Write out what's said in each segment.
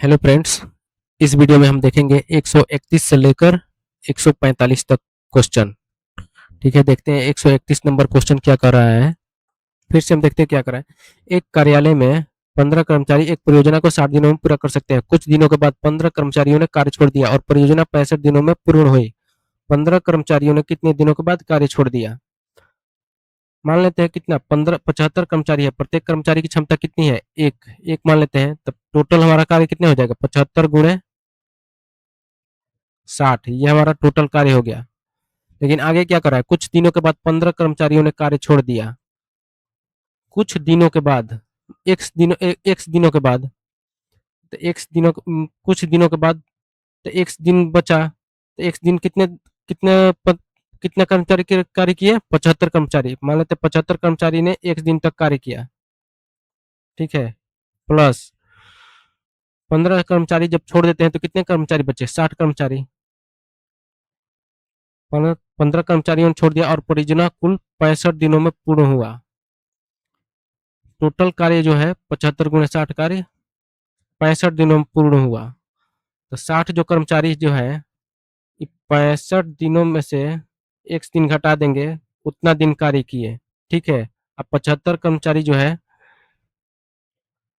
Hello friends, इस video में हम देखेंगे 131 से लेकर 145 तक क्वेश्चन। ठीक है, देखते हैं 131 नंबर क्वेश्चन क्या कर रहा है। फिर से हम देखते हैं क्या कर रहा है। एक कार्यालय में 15 कर्मचारी एक परियोजना को 60 दिनों में पूरा कर सकते हैं। कुछ दिनों के बाद 15 कर्मचारियों ने कार्य छोड़ दिया और परियोजना 65 दिनों में पूर्ण हुई। 15 कर्मचारियों ने कितने दिनों के बाद कार्य छोड़ दिया? मान लेते हैं कितना 75 कर्मचारी है। प्रत्येक कर्मचारी की क्षमता कितनी है? एक मान लेते हैं। तब टोटल हमारा कार्य कितने हो जाएगा? 75 गुणे 60, ये हमारा टोटल कार्य हो गया। लेकिन आगे क्या कर रहा है? कुछ दिनों के बाद 15 कर्मचारियों ने कार्य छोड़ दिया। कुछ दिनों के बाद, एक्स दिनों के बाद, तो कुछ दिनों के बाद, तो एक्स दिन बचा। तो एक्स दिन कितने कितने कर्मचारी कार्य किए? 75 कर्मचारी। मान लेते 75 कर्मचारी ने एक दिन तक कार्य किया। ठीक है, प्लस 15 कर्मचारी जब छोड़ देते हैं तो कितने कर्मचारी बचे? 60 कर्मचारी। 15 कर्मचारियों ने छोड़ दिया और परियोजना कुल 65 दिनों में पूर्ण हुआ। टोटल कार्य जो है 75 गुणे 60 कार्य 65 दिनों में पूर्ण हुआ। तो 60 जो कर्मचारी जो है, 65 दिनों में से एक दिन घटा देंगे, उतना दिन कार्य किए। ठीक है, अब 75 कर्मचारी जो है,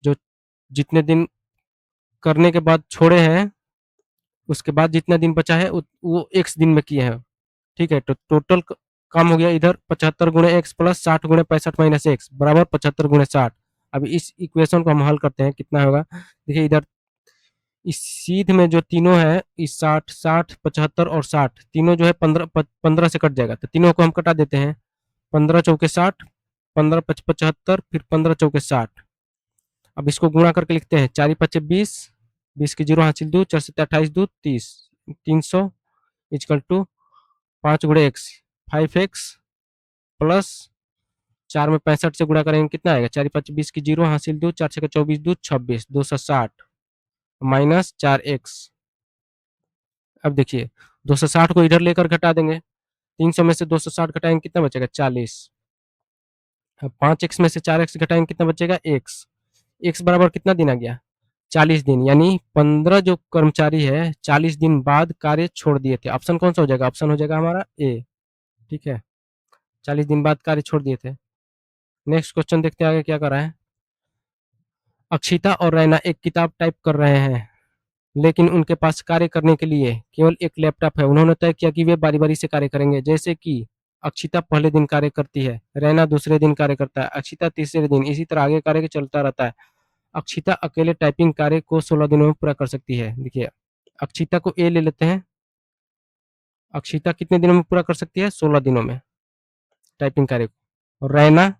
जो जितने दिन करने के बाद छोड़े हैं, उसके बाद जितना दिन बचा है वो एक्स दिन में किए हैं। ठीक है, तो टोटल काम हो गया इधर 75 गुणे एक्स प्लस 60 गुणे 65 माइनस एक्स बराबर 75 गुणे 60। अब इस इक्वेशन को हम हल करते हैं, कितना होगा? देखिए इधर इस सीध में जो तीनों है, इस 60 60 75 और 60 तीनों जो है 15 से कट जाएगा, तो तीनों को हम कटा देते हैं। 15 चौके 60, 15 75, फिर 15 चौके 60। अब इसको गुणा करके लिखते हैं। 4 पच्चे 20, 20 की जीरो हासिल 2, 4 7 28 2 30, 300 इजकल टू 5 गुणे एक्स 5x प्लस 4 में 65 से गुणा करेंगे, कितना आएगा? 4 5 20 की जीरो हासिल 2, 4 6 24 2 26 260 माइनस 4x। अब देखिए 260 को इधर लेकर घटा देंगे। 300 में से 260 घटाएंगे, कितना बचेगा? 40। अब 5x में से 4x घटाएंगे, कितना बचेगा? x। x बराबर कितना दिन आ गया? 40 दिन। यानी 15 जो कर्मचारी है 40 दिन बाद कार्य छोड़ दिए थे। ऑप्शन कौन सा हो जाएगा? ऑप्शन हो जाएगा हमारा ए। ठीक है, 40 दिन बाद कार्य छोड़ दिए थे। नेक्स्ट क्वेश्चन देखते हैं आगे क्या कर रहा है। अक्षिता और रैना एक किताब टाइप कर रहे हैं, लेकिन उनके पास कार्य करने के लिए केवल एक लैपटॉप है। उन्होंने तय किया कि वे बारी बारी से कार्य करेंगे, जैसे कि अक्षिता पहले दिन कार्य करती है, रैना दूसरे दिन कार्य करता है, अक्षिता तीसरे दिन, इसी तरह आगे कार्य चलता रहता है। अक्षिता अकेले टाइपिंग कार्य को 16 दिनों में पूरा कर सकती है। देखिए अक्षिता को ए ले लेते हैं। अक्षिता कितने दिनों में पूरा कर सकती है? 16 दिनों में टाइपिंग कार्य को। और रैना,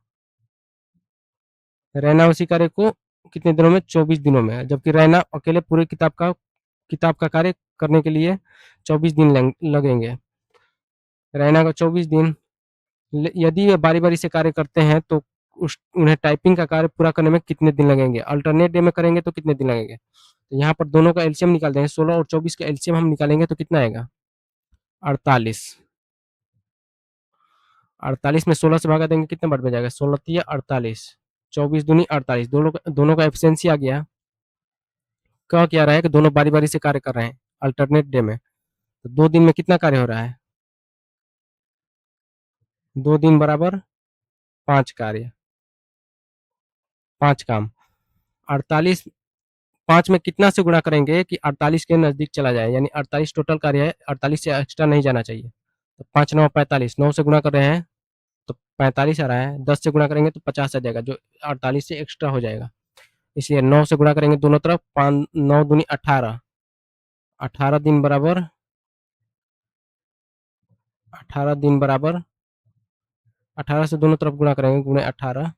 रैना उसी कार्य को कितने दिनों में? 24 दिनों में। जबकि रैना अकेले पूरे किताब का कार्य करने के लिए 24 दिन लगेंगे। रैना का 24 दिन। यदि वे बारी बारी से कार्य करते हैं तो उन्हें टाइपिंग का कार्य पूरा करने में कितने दिन लगेंगे? अल्टरनेट डे में करेंगे तो कितने दिन लगेंगे? तो यहाँ पर दोनों का एलसीएम निकाल देंगे। 16 और 24 का एलसीएम हम निकालेंगे तो कितना आएगा? 48। 48 में 16 से भागा देंगे, कितना बढ़ जाएगा? 16 तिया 48, 24 दूनी 48। दोनों का एफिशिएंसी आ गया। क्या रहा है कि दोनों बारी बारी से कार्य कर रहे हैं अल्टरनेट डे में। तो 2 दिन में कितना कार्य हो रहा है? 2 दिन बराबर 5 कार्य, 5 काम। 48 5 में कितना से गुणा करेंगे कि 48 के नजदीक चला जाए? यानी 48 टोटल कार्य है, 48 से एक्स्ट्रा नहीं जाना चाहिए। तो 5 9 45, 9 से गुणा कर रहे हैं तो 45 आ रहा है। 10 से गुणा करेंगे तो 50 आ जाएगा, जो 48 से एक्स्ट्रा हो जाएगा। इसलिए 9 से गुणा करेंगे दोनों तरफ, 5 9 दूनी 18, 18 दिन बराबर 18 दिन बराबर 18 से दोनों तरफ गुणा करेंगे, गुणे 18,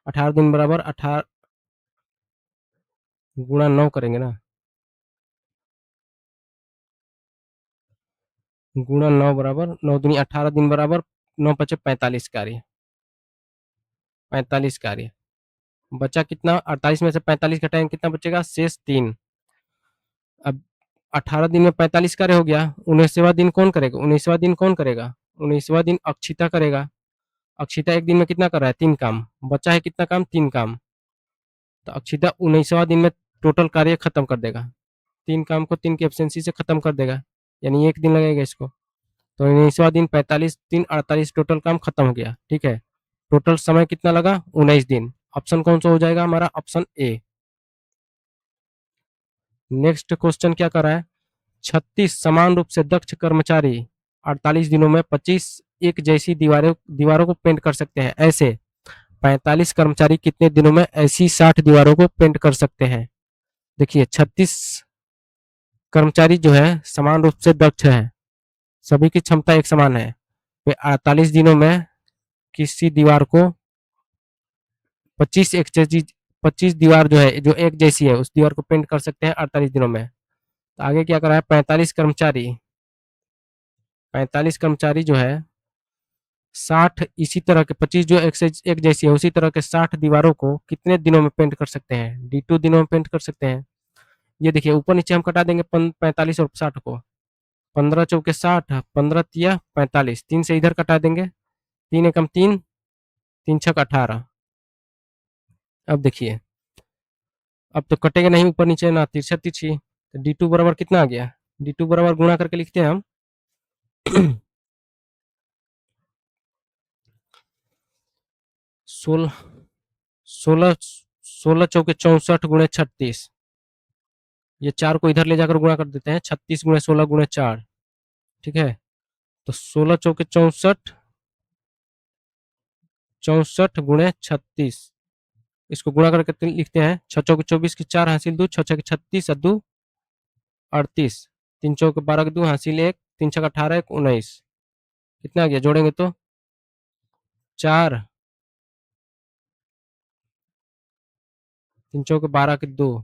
18 दिन बराबर 18 गुणा 9 करेंगे ना, गुणा 9 बराबर 9 दूनी 18 दिन बराबर 9 पचे 45 कार्य, 45 कार्य। बचा कितना? 48 में से 45 घटाएंगे, कितना बचेगा? शेष 3। अब 18 दिन में 45 कार्य हो गया। 19वां दिन कौन करेगा? 19वां दिन कौन करेगा? 19वां दिन अक्षिता करेगा। अक्षिता एक दिन में कितना कर रहा है? 3 काम। बचा है कितना काम? 3 काम। तो अक्षिता 19वां दिन में टोटल कार्य खत्म कर देगा, 3 काम को 3 की एफिशिएंसी से खत्म कर देगा, यानी 1 दिन लगेगा इसको। तो 19वां दिन 45, 3 48 टोटल काम खत्म हो गया, ठीक है। टोटल समय कितना लगा? 19 दिन। ऑप्शन कौन सा हो जाएगा हमारा? Option A. नेक्स्ट क्वेश्चन क्या कर रहा है? 36 समान रूप से दक्ष कर्मचारी 48 दिनों में 25 एक जैसी दीवारों को पेंट कर सकते हैं, ऐसे 45 कर्मचारी कितने दिनों में ऐसी 60 दीवारों को पेंट कर सकते हैं? देखिए 36 कर्मचारी जो है समान रूप से दक्ष है, सभी की क्षमता एक समान है, वे 48 दिनों में किसी दीवार को 25 दीवार जो है जो एक जैसी है उस दीवार को पेंट कर सकते हैं 48 दिनों में। तो आगे क्या कर रहा है? 45 कर्मचारी जो है 60 इसी तरह के 25 जो एक से एक जैसी है उसी तरह के 60 दीवारों को कितने दिनों में पेंट कर सकते हैं? D2 दिनों में पेंट कर सकते हैं। ये देखिए ऊपर नीचे हम कटा देंगे 45 और 60 को, 15 चौके 60, 15 तिया 45, 3 से इधर कटा देंगे, 3 एकम 3, 3 छक 18। अब देखिए अब तो कटेगा नहीं, ऊपर नीचे ना तिरछा तिरछी, तो D2 बराबर कितना आ गया? D2 बराबर गुणा करके लिखते हैं हम 16 16 16 चौके 64 गुणे 36, ये 4 को इधर ले जाकर गुणा कर देते हैं, 36 गुणे 16 गुणे 4, ठीक है। तो 16 चौके 64, 64 गुणे 36, इसको गुणा करके लिखते हैं, 6 चौके 24 की 4 हासिल 2, 6 छके 36 और 2 38, 3 चौके 12 की 2 हासिल 1, 3 छक 18 1 19, कितना आ गया? जोड़ेंगे तो 4, 3 चौके 12 की 2,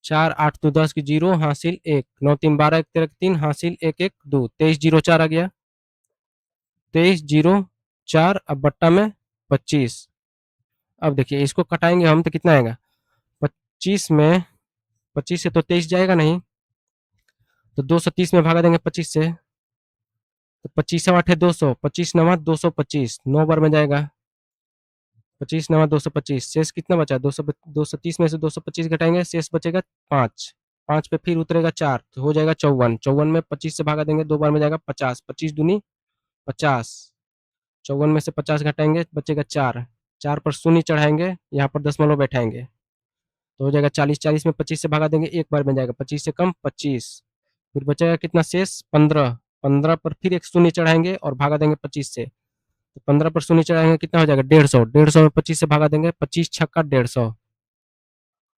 4 8 2 10 की 0 हासिल 1, 9 3 12 1 13 3 हासिल 1 1 2, 23 0 4 आ गया, 23 0 4, अब बट्टा में 25। अब देखिए इसको कटाएंगे हम तो कितना आएगा? 25 में 25 से तो 23 जाएगा नहीं, तो 230 में भागा देंगे 25 से, तो 25 आठ है 200, 25 नवा 225, 9 बार में जाएगा, 25 नवा 225, शेष कितना बचा? 230 में से 225 घटाएंगे, शेष बचेगा 5, 5 पे फिर उतरेगा 4, तो हो जाएगा 54, 54 में 25 से भागा देंगे 2 बार में जाएगा 50, 25 दूनी 50, 54 में से 50 घटाएंगे बचेगा 4, 4 पर शून्य चढ़ाएंगे, यहाँ पर दशमलव बैठाएंगे, तो हो जाएगा 40, 40 में 25 से भागा देंगे एक बार में जाएगा 25 से कम 25, फिर बचेगा कितना शेष? 15, 15 पर फिर एक शून्य चढ़ाएंगे और भागा देंगे 25 से, तो 15 पर शून्य चढ़ाएंगे कितना हो जाएगा? 150, 150 में 25 से भागा देंगे, 25 छक्का 150,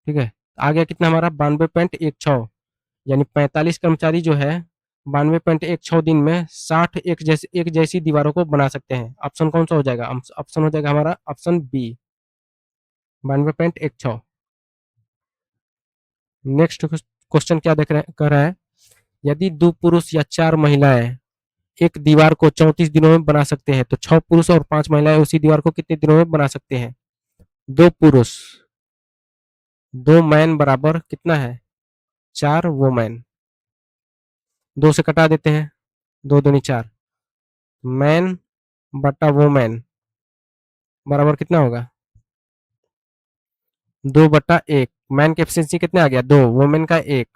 ठीक है। आ गया कितना हमारा? 92.16, यानी 45 कर्मचारी जो है 92.16 दिन में 60 एक जैसी दीवारों को बना सकते हैं। ऑप्शन कौन सा हो जाएगा? ऑप्शन हो जाएगा हमारा ऑप्शन बी, 92.16। नेक्स्ट क्वेश्चन क्या देख रहे कर रहा है? यदि 2 पुरुष या 4 महिलाएं एक दीवार को 34 दिनों में बना सकते हैं, तो 6 पुरुष और 5 महिलाएं उसी दीवार को कितने दिनों में बना सकते हैं? 2 पुरुष 2 मैन बराबर कितना है? 4 वोमैन, 2 से कटा देते हैं, 2 दूनी 4, मैन बटा वोमैन बराबर कितना होगा? 2/1, मैन की एफिशिएंसी कितना आ गया? 2, वोमेन का 1,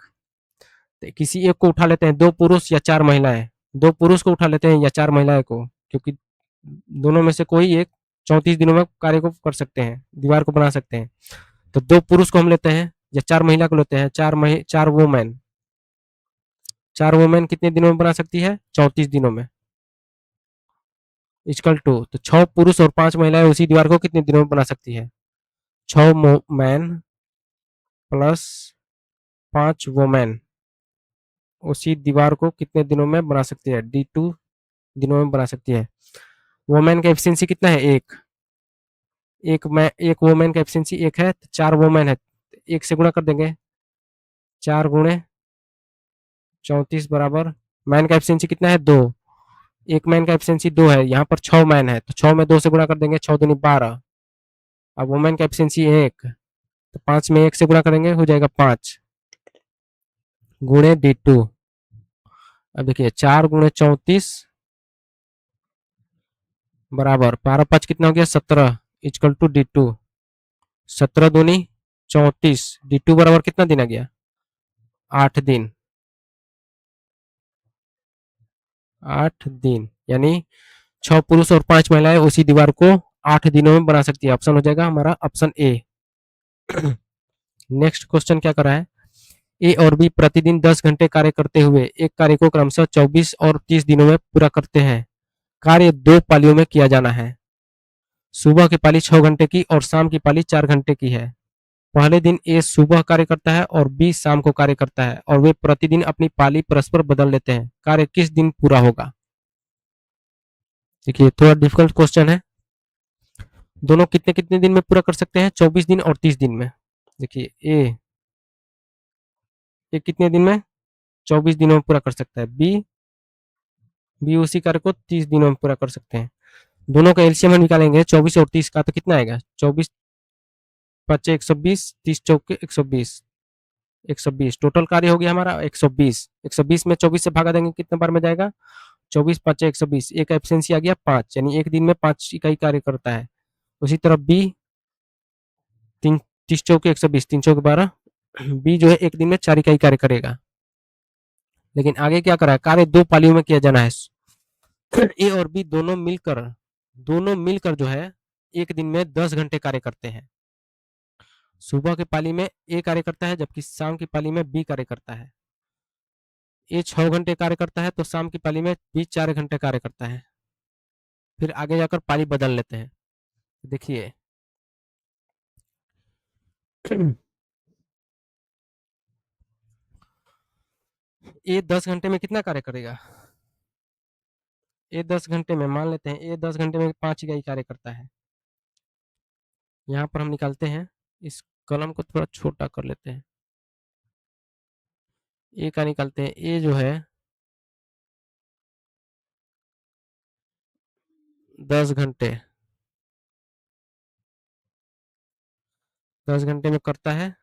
तो किसी एक को उठा लेते हैं, 2 पुरुष या 4 महिलाएं, 2 पुरुष को उठा लेते हैं या 4 महिलाएं को, क्योंकि दोनों में से कोई एक 34 दिनों में कार्य को कर सकते हैं, दीवार को बना सकते हैं। तो 2 पुरुष को हम लेते हैं या 4 महिला को लेते हैं, 4 वोमेन, 4 वोमेन कितने दिनों में बना सकती है? 34 दिनों में, इक्वल टू, तो 6 पुरुष और 5 महिलाएं उसी दीवार को कितने दिनों में बना सकती है? 6 मैन प्लस 5 वोमेन उसी दीवार को कितने दिनों में बना सकती है? D2 दिनों में बना सकती है। वोमेन का एफिशिएंसी कितना है? एक वोमेन का एफिशिएंसी 1 है, तो 4 वोमेन है, 1 से गुणा कर देंगे, 4 गुणे 34 बराबर, मैन का एफिशिएंसी कितना है? 2, एक मैन का एफिशिएंसी 2 है, यहाँ पर 6 मैन है, तो 6 में 2 से गुणा कर देंगे, 6 दूनी 12, अब वोमेन का एफिशिएंसी 1, तो 5 में 1 से गुणा करेंगे हो जाएगा 5 गुणे D2। अब देखिए 4 गुणे 34 बराबर 12 5 कितना हो गया? 17, इक्वल टू D2, 17 दूनी 34 D2 बराबर कितना दिन आ गया? 8 दिन। 8 दिन यानी 6 पुरुष और 5 महिलाएं उसी दीवार को 8 दिनों में बना सकती है। ऑप्शन हो जाएगा हमारा ऑप्शन ए। नेक्स्ट क्वेश्चन क्या कर रहा है? ए और बी प्रतिदिन 10 घंटे कार्य करते हुए एक कार्य को क्रमशः 24 और 30 दिनों में पूरा करते हैं। कार्य 2 पालियों में किया जाना है। सुबह की पाली 6 घंटे की और शाम की पाली 4 घंटे की है। पहले दिन ए सुबह कार्य करता है और बी शाम को कार्य करता है और वे प्रतिदिन अपनी पाली परस्पर बदल लेते हैं। कार्य किस दिन पूरा होगा? देखिए थोड़ा डिफिकल्ट क्वेश्चन है। दोनों कितने कितने दिन में पूरा कर सकते हैं? 24 दिन और 30 दिन में। देखिए ए कितने दिन में? 24 दिनों में पूरा कर सकता है। बी उसी कार्य को 30 दिनों में पूरा कर सकते हैं। दोनों का एलसीएम हम निकालेंगे 24 और 30 का, तो कितना आएगा? 24 पच्चे 120, 30 चौके 120, 120 टोटल कार्य हो गया हमारा 120। 120 में 24 से भागा देंगे कितने बार में जाएगा? 24 पच्चे 120, एक एफिशिएंसी आ गया 5, यानी एक दिन में 5 इकाई कार्य करता है। उसी तरह बी 30 चौके 120, 3 चौके 12, बी जो है एक दिन में 4 इकाई कार्य करेगा। लेकिन आगे क्या करा है? कार्य 2 पालियों में किया जाना है। ए और बी दोनों मिलकर जो है एक दिन में 10 घंटे कार्य करते हैं। सुबह की पाली में ए कार्य करता है जबकि शाम की पाली में बी कार्य करता है। ए 6 घंटे कार्य करता है तो शाम की पाली में बी 4 घंटे कार्य करता है। फिर आगे जाकर पाली बदल लेते हैं। देखिए ए 10 घंटे में कितना कार्य करेगा? ए 10 घंटे में मान लेते हैं ए 10 घंटे में 5 इकाई कार्य करता है। यहाँ पर हम निकालते हैं, इस कलम को थोड़ा छोटा कर लेते हैं। ए का निकालते हैं। ए जो है 10 घंटे 10 घंटे में करता है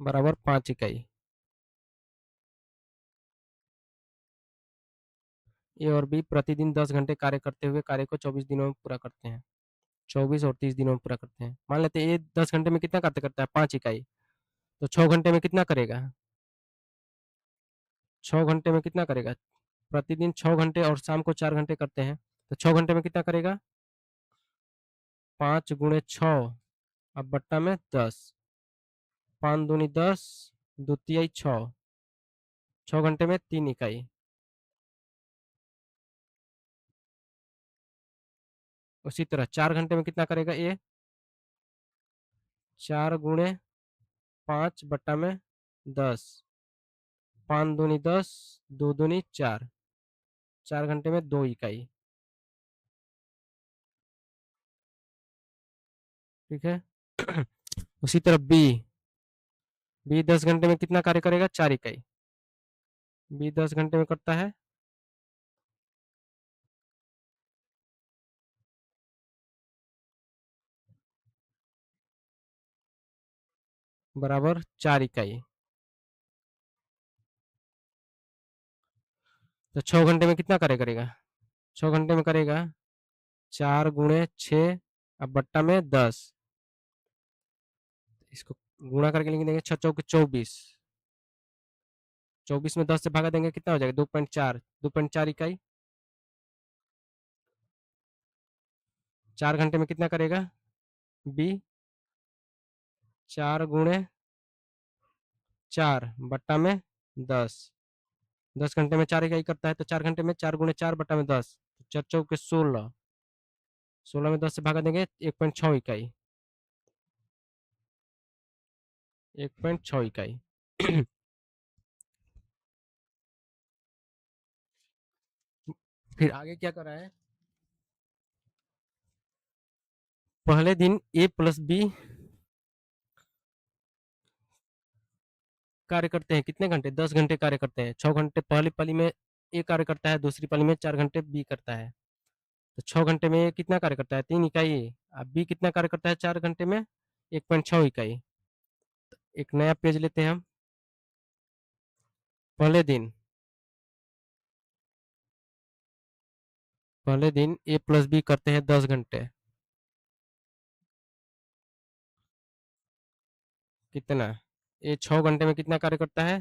बराबर 5 इकाई। ए और बी प्रतिदिन 10 घंटे कार्य करते हुए कार्य को 24 दिनों में पूरा करते हैं। 24 और 30 दिनों में पूरा करते हैं। मान लेते हैं ए 10 घंटे में कितना कार्य करता है? 5 इकाई। तो 6 घंटे में कितना करेगा? 6 घंटे में कितना करेगा? प्रतिदिन 6 घंटे और शाम को 4 घंटे करते हैं। तो 6 घंटे में कितना करेगा? 5 गुणे 6 अब बट्टा में 10, 5 दूनी 10, दो तिहाई 6, 6 घंटे में 3 इकाई। उसी तरह 4 घंटे में कितना करेगा ये? 4 गुणे 5 बट्टा में 10, 5 दूनी 10, दो दूनी 4, 4 घंटे में 2 इकाई। ठीक है। उसी तरह बी 10 घंटे में कितना कार्य करेगा? 4 इकाई। बी 10 घंटे में करता है बराबर 4 इकाई। तो 6 घंटे में कितना कार्य करेगा? 6 घंटे में करेगा 4 गुणे 6 अब बट्टा में 10, इसको गुणा करके लिख देंगे 6 चौके 24, 24 में 10 से भागा देंगे कितना हो जाएगा? 2.4, 2.4 इकाई। 4 घंटे में कितना करेगा बी? 4 गुणे 4 बट्टा में 10, 10 घंटे में 4 इकाई करता है तो 4 घंटे में 4 गुणे 4 बट्टा में 10, 4 चौके 16, 16 में 10 से भागा देंगे 1.6 इकाई। 1.6 इकाई। फिर आगे क्या कर रहा है? पहले दिन ए प्लस बी कार्य करते हैं कितने घंटे? 10 घंटे कार्य करते हैं। 6 घंटे पहली पाली में ए कार्य करता है, दूसरी पाली में 4 घंटे बी करता है। तो 6 घंटे में ए कितना कार्य करता है? 3 इकाई। अब बी कितना कार्य करता है 4 घंटे में? 1.6 इकाई। एक नया पेज लेते हैं हम। पहले दिन पहले दिन ए प्लस बी करते हैं 10 घंटे। कितना, ये 6 घंटे में कितना कार्य करता है,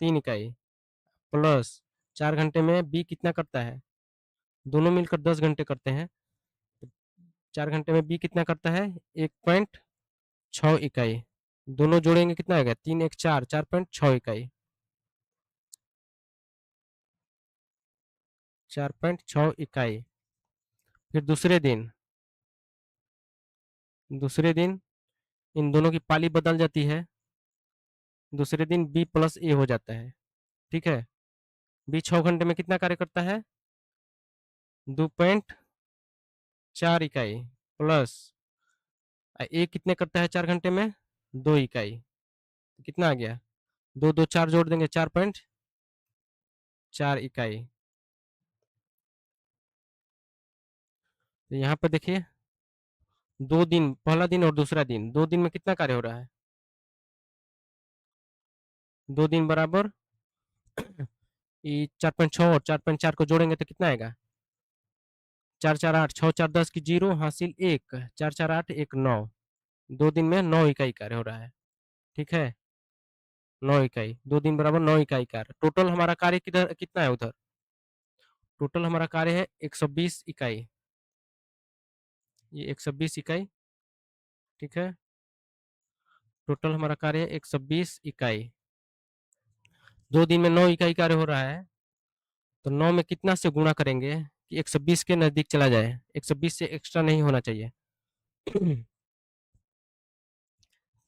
3 इकाई, प्लस 4 घंटे में बी कितना करता है, दोनों मिलकर 10 घंटे करते हैं, तो 4 घंटे में बी कितना करता है, 1.6 इकाई, दोनों जोड़ेंगे कितना आएगा, 3 1 4, 4.6 इकाई, 4.6 इकाई। फिर दूसरे दिन इन दोनों की पाली बदल जाती है, दूसरे दिन बी प्लस ए हो जाता है, ठीक है। बी 6 घंटे में कितना कार्य करता है, 2.4 इकाई, प्लस ए कितने करता है 4 घंटे में, 2 इकाई, तो कितना आ गया, दो दो चार जोड़ देंगे, 4.4 इकाई। तो यहाँ पर देखिए, 2 दिन, पहला दिन और दूसरा दिन, 2 दिन में कितना कार्य हो रहा है, 2 दिन बराबर ये 4.6 और 4.4 को जोड़ेंगे तो कितना आएगा, 4 4 8, 6 4 10 की जीरो हासिल 1, 4 4 8 1 9, 2 दिन में 9 इकाई कार्य हो रहा है, ठीक है। 9 इकाई, 2 दिन बराबर 9 इकाई कार्य, टोटल हमारा कार्य किधर कितना है उधर, टोटल हमारा कार्य है 120 इकाई, ये 120 इकाई, ठीक है। टोटल हमारा कार्य है 120 इकाई, 2 दिन में 9 इकाई कार्य हो रहा है, तो 9 में कितना से गुणा करेंगे कि 120 के नजदीक चला जाए, 120 से एक्स्ट्रा नहीं होना चाहिए।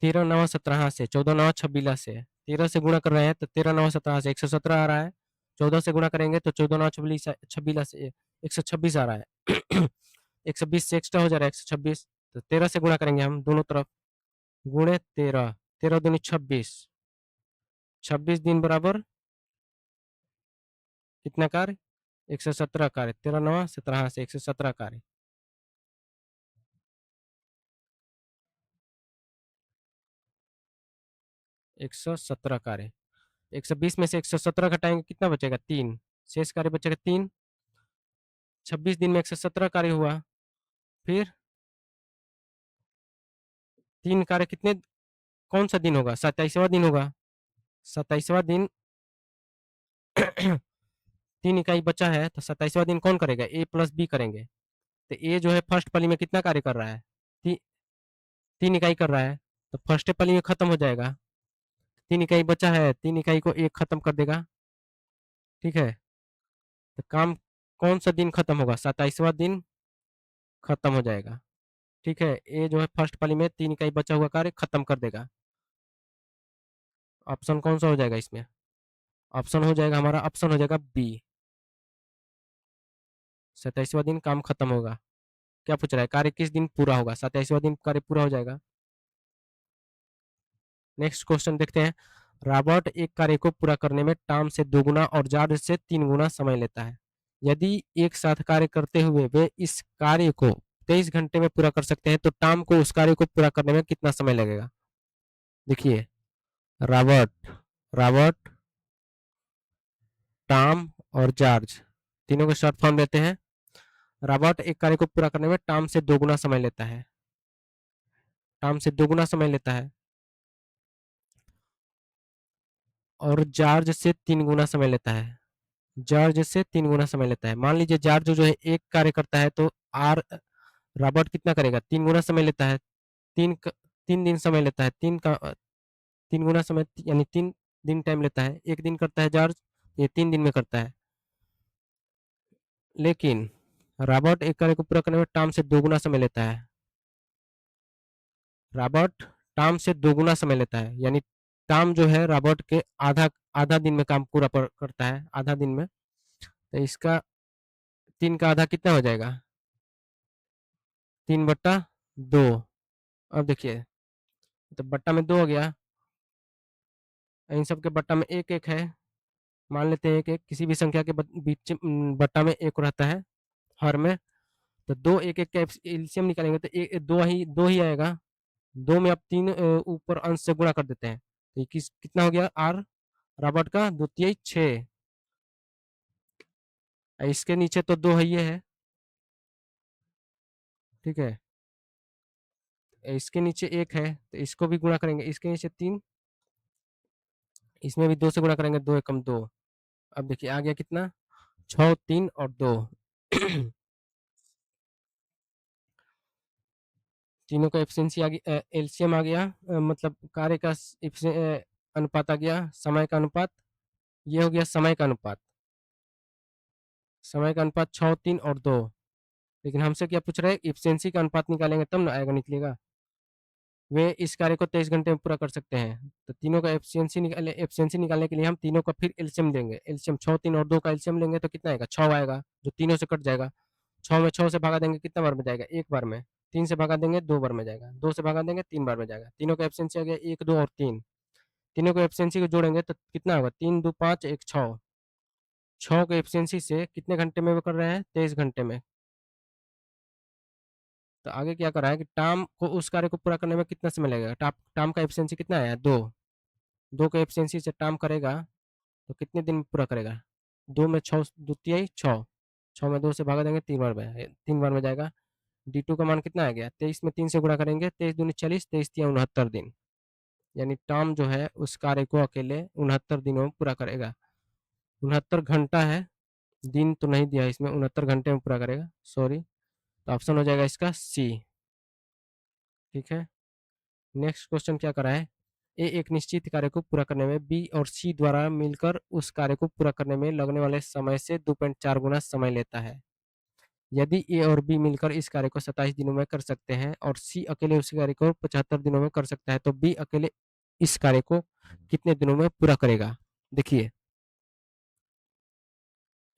13 9 17 से, 14 9 26 से, 13 से गुणा कर रहे हैं तो 13 9 17 से 117 आ रहा है, 14 से गुणा करेंगे तो 14 9 26 से 126 आ रहा है। 120 से एक्स्ट्रा हो जा रहा है 126, तो 13 से गुणा करेंगे हम दोनों तरफ, गुणे 13, 13 दूनी 26, 26 दिन बराबर कितना कार्य, 117 कार्य, 13 9 17 से 117 कार्य, 117 कार्य, 120 में से 117 घटाएंगे कितना बचेगा, 3, शेष कार्य बचेगा 3, 26 दिन में 117 कार्य हुआ, फिर 3 कार्य कितने, कौन सा दिन होगा, 27वां दिन होगा, 27वां दिन 3 इकाई बचा है, तो 27वां दिन कौन करेगा, ए प्लस बी करेंगे, तो ए जो है फर्स्ट पाली में कितना कार्य कर रहा है, 3 इकाई कर रहा है, तो फर्स्ट पाली में खत्म हो जाएगा, 3 इकाई बचा है, 3 इकाई को एक खत्म कर देगा, ठीक है। तो काम कौन सा दिन खत्म होगा, 27वां दिन खत्म हो जाएगा, ठीक है। ए जो है फर्स्ट पाली में 3 इकाई बचा हुआ कार्य खत्म कर देगा, ऑप्शन कौन सा हो जाएगा इसमें, ऑप्शन हो जाएगा हमारा, ऑप्शन हो जाएगा बी, 27वां दिन काम खत्म होगा। क्या पूछ रहा है, कार्य किस दिन पूरा होगा, 27वां दिन कार्य पूरा हो जाएगा। नेक्स्ट क्वेश्चन देखते हैं, रॉबर्ट एक कार्य को पूरा करने में टॉम से 2 गुना और जॉर्ज से 3 गुना समय लेता है, यदि एक साथ कार्य करते हुए वे इस कार्य को 23 घंटे में पूरा कर सकते हैं तो टॉम को उस कार्य को पूरा करने में कितना समय लगेगा। देखिए, रॉबर्ट रॉबर्ट टॉम और जॉर्ज, तीनों के शॉर्ट फॉर्म लेते हैं। रॉबर्ट एक कार्य को पूरा करने में टॉम से 2 गुना समय लेता है, टॉम से 2 गुना समय लेता है, और जॉर्ज से 3 गुना समय लेता है, जॉर्ज से 3 गुना समय लेता है। मान लीजिए जॉर्ज जो है एक कार्य करता है तो आर रॉबर्ट कितना करेगा, 3 गुना समय लेता है, 3 दिन समय लेता है, 3 गुना समय यानी 3 दिन टाइम लेता है, एक दिन करता है जॉर्ज, ये 3 दिन में करता है। लेकिन रॉबर्ट एक कार्य को पूरा करने में टॉम से 2 गुना समय लेता है, रॉबर्ट टॉम से 2 गुना समय लेता है, यानी टॉम जो है रॉबर्ट के आधा आधा दिन में काम पूरा करता है, आधा दिन में, तो इसका 3 का आधा कितना हो जाएगा, 3/2। अब देखिए, तो बट्टा में 2 हो गया, इन सब के बट्टा में एक एक है, मान लेते हैं एक एक, किसी भी संख्या के बीच बट्टा में एक रहता है हर में, तो 2 1 1 का एलसीएम निकालेंगे तो दो ही आएगा, 2 में अब 3 ऊपर अंश से गुणा कर देते हैं, तो कितना हो गया, आर रॉबर्ट का द्वितीय 6, इसके नीचे तो 2 है, ये है, ठीक है। इसके नीचे 1 है तो इसको भी गुणा करेंगे, इसके नीचे 3, इसमें भी 2 से गुणा करेंगे, 2 एकम 2। अब देखिए आ गया कितना, 6, 3 और 2। तीनों का एफिशिएंसी आ गया, एलसीएम आ गया, मतलब कार्य का अनुपात आ गया, समय का अनुपात, ये हो गया समय का अनुपात। समय का अनुपात 6, 3 और 2। लेकिन हमसे क्या पूछ रहा है, एफिशिएंसी का अनुपात निकालेंगे तब ना आएगा, निकलेगा। वे इस कार्य को 23 घंटे में पूरा कर सकते हैं। तो तीनों का एफिशिएंसी निकालने के लिए हम तीनों का फिर एलसीएम लेंगे। एलसीएम 6, 3 और 2 का एलसीएम लेंगे तो कितना आएगा, 6 आएगा, जो तीनों से कट जाएगा। 6 में 6 से भागा देंगे कितना बार में जाएगा, एक बार में। 3 से भागा देंगे 2 बार में जाएगा। 2 से भागा देंगे 3 बार में जाएगा। तीनों का एफिशिएंसी आ गया 1, 2 और 3। तीनों को एफिशिएंसी को जोड़ेंगे तो कितना होगा, 3, 2, 5, 1, 6। 6 के एफिशिएंसी से कितने घंटे में वो कर रहे हैं, 23 घंटे में। तो आगे क्या कर रहा है कि टाम को उस कार्य को पूरा करने में कितना समय लगेगा, टाम का एफिशिएंसी कितना आया, 2। 2 के एफिशिएंसी से टाम करेगा तो कितने दिन में पूरा करेगा, 2 में 6, द्वितीय 6, 6 में 2 से भागा देंगे 3 बार में जाएगा। D2 का मान कितना आ गया, 23 में 3 से गुणा करेंगे, 23 दूनी 40, 23 तिया 69 दिन। यानी टाम जो है उस कार्य को अकेले 69 दिनों में पूरा करेगा। 69 घंटा है, दिन तो नहीं दिया इसमें, 69 घंटे में पूरा करेगा, सॉरी। तो ऑप्शन हो जाएगा इसका सी। ठीक है, नेक्स्ट क्वेश्चन क्या करा है, ए एक निश्चित कार्य को पूरा करने में बी और सी द्वारा मिलकर उस कार्य को पूरा करने में लगने वाले समय से 2.4 गुना समय लेता है। यदि ए और बी मिलकर इस कार्य को 27 दिनों में कर सकते हैं और सी अकेले उस कार्य को 75 दिनों में कर सकता है, तो बी अकेले इस कार्य को कितने दिनों में पूरा करेगा। देखिए,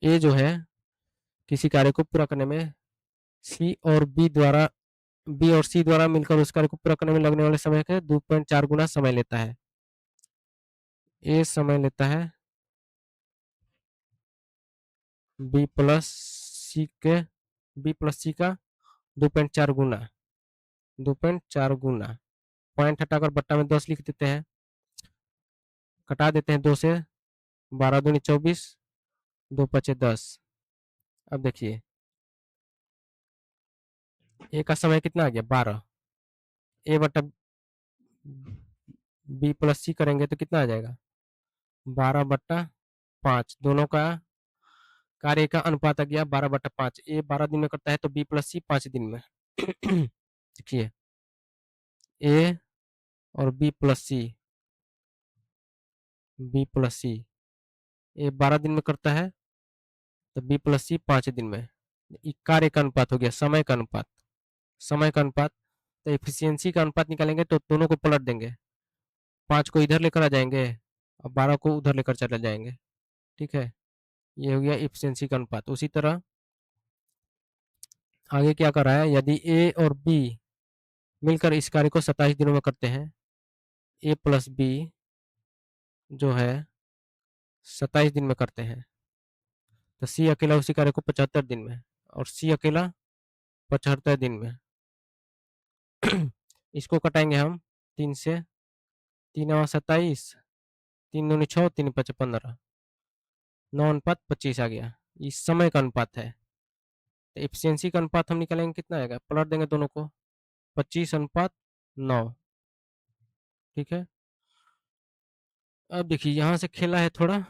ए जो है किसी कार्य को पूरा करने में सी और बी और सी द्वारा मिलकर उस कार्य को पूरा करने में लगने वाले समय के 2.4 गुना समय लेता है। ए समय लेता है बी प्लस सी के बी प्लस सी का 2.4 गुना, 2.4 गुना। पॉइंट हटाकर बट्टा में 10 लिख देते हैं, कटा देते हैं 2 से, 12 दूनी 24, 2 पचे 10। अब देखिए ए का समय कितना आ गया, 12। ए बट्टा बी प्लस सी करेंगे तो कितना आ जाएगा, 12/5। दोनों का कार्य का अनुपात आ गया 12/5। ए 12 दिन में करता है तो बी प्लस सी 5 दिन में। देखिए, ए और बी प्लस सी, ए 12 दिन में करता है तो बी प्लस सी 5 दिन में। कार्य का अनुपात हो गया, समय का अनुपात, समय का अनुपात। तो एफिशिएंसी का अनुपात निकालेंगे तो दोनों को पलट देंगे, 5 को इधर लेकर आ जाएंगे और 12 को उधर लेकर चले जाएंगे। ठीक है, ये हो गया एफिशिएंसी का अनुपात। उसी तरह आगे क्या कर रहा है, यदि ए और बी मिलकर इस कार्य को 27 दिनों में करते हैं, ए प्लस बी जो है 27 दिन में करते हैं, तो सी अकेला उसी कार्य को 75 दिन में और सी अकेला 75 दिन में। इसको कटाएंगे हम 3 से, 3 × 27, 3 दूनी 6, 3 × 5 = 15, 9:25 आ गया। इस समय का अनुपात है। तो एफिशिएंसी का अनुपात हम निकालेंगे कितना आएगा, पलट देंगे दोनों को, 25:9। ठीक है, अब देखिए यहाँ से खेला है थोड़ा,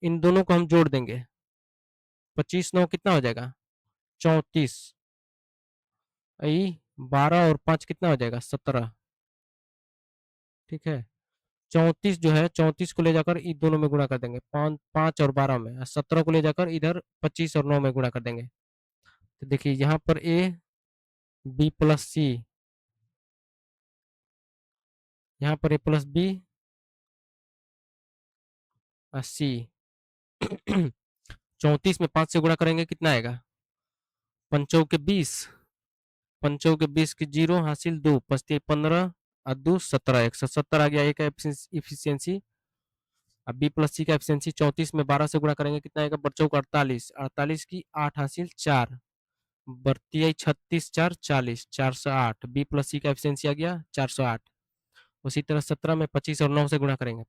इन दोनों को हम जोड़ देंगे, 25/9 कितना हो जाएगा, 34। 12 और 5 कितना हो जाएगा, 17। ठीक है, 34 जो है, 34 को ले जाकर इन दोनों में गुणा कर देंगे, 5 और 12 में, 17 को ले जाकर इधर 25 और 9 में गुणा कर देंगे। तो देखिए यहाँ पर ए बी प्लस सी, यहाँ पर ए प्लस बी और सी। 34 में 5 से गुणा करेंगे कितना आएगा, 5×20, 5×20 की 0 हासिल 2, 5×15 और 2 17, 170 आ गया ए का एफिशिएंसी। अब बी प्लस सी का एफिशिएंसी 34 में 12 से गुणा करेंगे कितना आएगा, बच्चों को 48, 48 की 8 हासिल 4, बढ़ती 36, 4 40, 408। बी प्लस सी का एफिशिएंसी आ गया 408। उसी तरह 17 में 25 और 9 से गुणा करेंगे,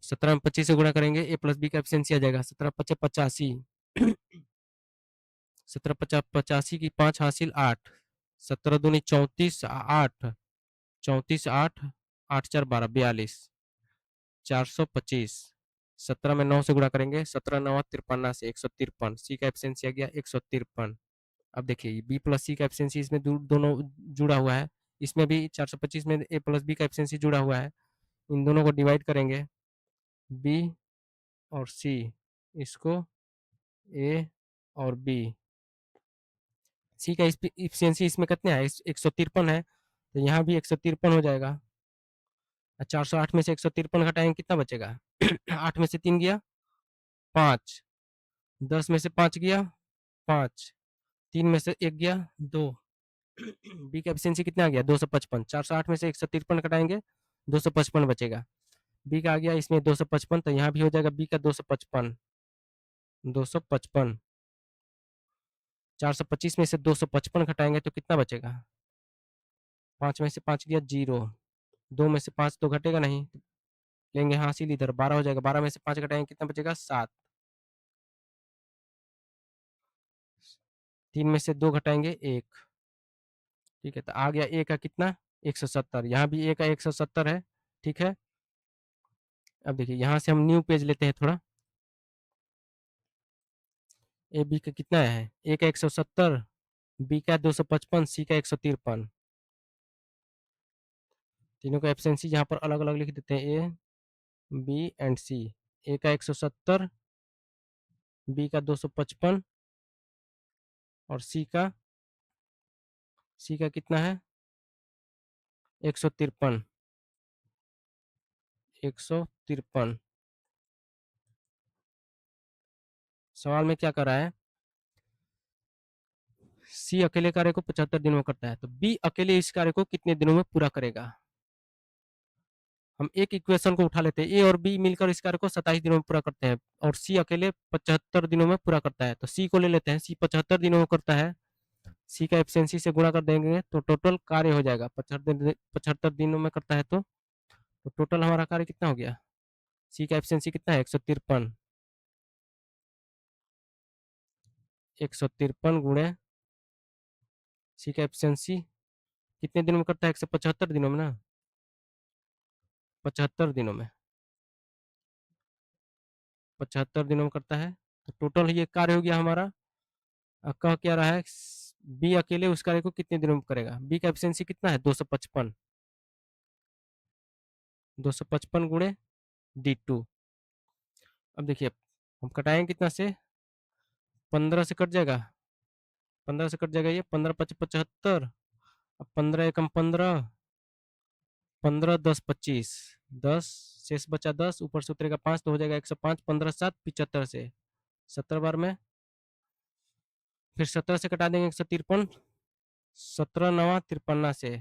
17 में 25 से गुणा करेंगे, ए प्लस बी का एफिशिएंसी आ जाएगा 17×5 = 85, 17×5 = 85 की 5 हासिल 8, 17 दूनी 34, 8, 34, 8, 8 4 12, 42, 425। 17 में 9 से गुणा करेंगे, 17 9 53 से 153। सी का एफिशिएंसी आ गया 153। अब देखिए बी प्लस सी का एफिशिएंसी इसमें दोनों जुड़ा हुआ है, इसमें भी 425 में ए प्लस बी का एफिशिएंसी जुड़ा हुआ है। इन दोनों को डिवाइड करेंगे, बी और सी, इसको ए और बी। सी का एफिशिएंसी इसमें कितना है, 153 है, तो यहाँ भी 153 हो जाएगा। 408 में से 153 घटाएंगे, कितना बचेगा? 8 में से 3 गया 5, 10 में से 5 गया 5, 3 में से 1 गया 2। बी का एफिशिएंसी कितना आ गया? 255। 408 में से 153 घटाएंगे, 255 बचेगा। बी का आ गया इसमें 255, तो यहाँ भी हो जाएगा बी का 255। 255, 425 में से 255 घटाएंगे तो कितना बचेगा? 5 में से 5 गया 0, 2 में से 5 तो घटेगा नहीं, लेंगे हासिल इधर, 12 हो जाएगा। 12 में से 5 घटाएंगे, कितना बचेगा? 7। 3 में से 2 घटाएंगे 1, ठीक है, तो आ गया ए का कितना? 170। यहाँ भी ए का 170 है, ठीक है। अब देखिए यहाँ से हम न्यू पेज लेते हैं थोड़ा। ए बी का कितना है? ए का 170, बी का 255, सी का 153। तीनों का एफिशिएंसी यहाँ पर अलग अलग लिख देते हैं, ए बी एंड सी। ए का 170, बी का 255 और सी का कितना है? 153। 153। सवाल में क्या कर रहा है? सी अकेले कार्य को 75 दिनों में करता है, तो बी अकेले इस कार्य को कितने दिनों में पूरा करेगा? हम एक इक्वेशन को उठा लेते हैं, ए और बी मिलकर इस कार्य को 27 दिनों में पूरा करते हैं और सी अकेले 75 दिनों में पूरा करता है। तो सी को ले लेते हैं, सी 75 दिनों में करता है, सी का एफिशिएंसी से गुणा कर देंगे तो टोटल कार्य हो जाएगा। 75 दिनों में करता है, तो टोटल हमारा कार्य कितना हो गया? सी का एफिशिएंसी कितना है? 153। 153 गुणे सी का एफिशिएंसी कितने दिनों में करता है? 175 दिनों में ना, 75 दिनों में, 75 दिनों में करता है, तो टोटल ये कार्य हो गया हमारा। कह क्या रहा है? बी अकेले उस कार्य को कितने दिनों में करेगा? बी का एफिशिएंसी कितना है? 255। 255 गुणे D2। अब देखिए हम कटाएंगे कितना से? 15 से कट जाएगा, 15 से कट जाएगा, ये 15 5 75। अब 15 एकम 15, 15 10 25, 10 शेष बचा 10, ऊपर से उतरेगा 5 तो हो जाएगा 105। 15 7 75 से 70 बार में, फिर 17 से कटा देंगे 153, 17 9 53 से,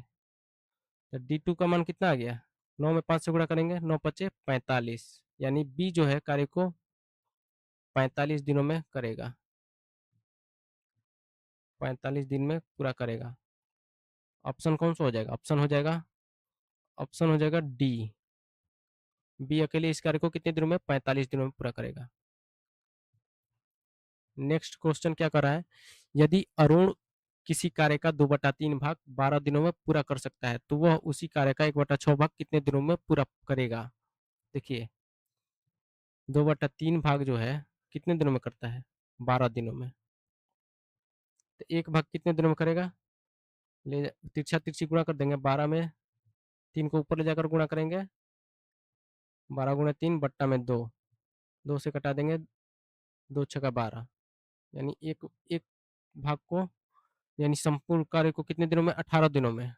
तो D2 का मान कितना आ गया? 9 में 5 से गुणा करेंगे, 9 पचे 45, यानी बी जो है कार्य को 45 दिनों में करेगा, 45 दिन में पूरा करेगा। ऑप्शन कौन सा हो जाएगा? ऑप्शन हो जाएगा डी। बी अकेले इस कार्य को कितने दिनों में? 45 दिनों में पूरा करेगा। नेक्स्ट क्वेश्चन क्या कर रहा है? यदि अरुण किसी कार्य का 2/3 भाग 12 दिनों में पूरा कर सकता है, तो वह उसी कार्य का 1/6 भाग कितने दिनों में पूरा करेगा? देखिए 2/3 भाग जो है कितने दिनों में करता है? 12 दिनों में। तो एक भाग कितने दिनों में करेगा? ले तिरछा तिरछी गुणा कर देंगे, 12 में 3 को ऊपर ले जाकर गुणा करेंगे, 12 गुणे 3 बट्टा में 2, 2 से कटा देंगे, 2 छका 12, यानी एक एक भाग को, यानी संपूर्ण कार्य को कितने दिनों में? 18 दिनों में।